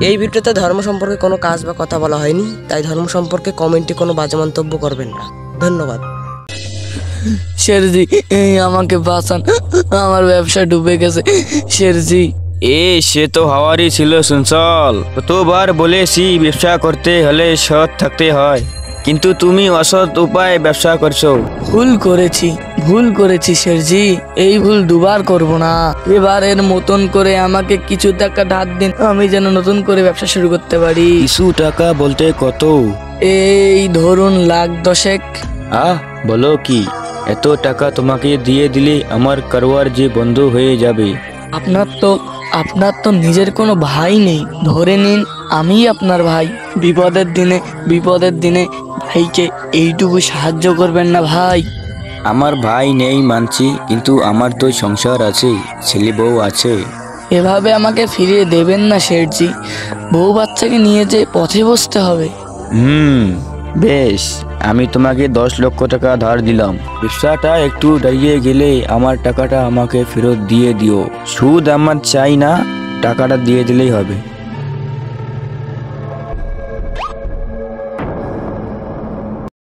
এই ভিডিওতে ধর্ম সম্পর্কে কোনো কাজ বা কথা বলা হয়নি, তাই ধর্ম সম্পর্কে কমেন্টে কোনো বাজে মন্তব্য করবেন না। ধন্যবাদ। শেরজি, আমাকে বাঁচান, আমার ব্যবসা ডুবে গেছে শেরজি। সে তো হওয়ারই ছিল শুনছল। কতবার বলেছি ব্যবসা করতে হলে সৎ থাকতে হয়, কিন্তু তুমি অসৎ উপায়ে ব্যবসা করছো। ভুল করেছি শেরজি, এই ভুল দুবার করব না। এবারের মতন করে আমাকে কিছু টাকা ধার দিন, আমি যেন নতুন করে ব্যবসা শুরু করতে পারি। কিছু টাকা বলতে কত? এই ধরুন 1,10,000। বলো কি, এত টাকা তোমাকে দিয়ে দিলে আমার কারবার যে বন্ধ হয়ে যাবে। আপনার তো নিজের কোনো ভাই নেই, ধরে নিন আমি আপনার ভাই। বিপদের দিনে ভাইকে এইটুকু সাহায্য করবেন না ভাই? আমার ভাই নেই মানছি, কিন্তু আমার তো সংসার আছে, ছেলে বউ আছে। এভাবে আমাকে ফিরিয়ে দেবেন না শেঠজি, বউ বাচ্চাকে নিয়ে যে পথে বসতে হবে। বেশ, আমি তোমাকে 10 লক্ষ টাকা ধার দিলাম। ব্যবসাটা একটু দাঁড়িয়ে গেলে আমার টাকাটা আমাকে ফেরত দিয়ে দিও। সুদ আমার চাই না, টাকাটা দিয়ে দিলেই হবে।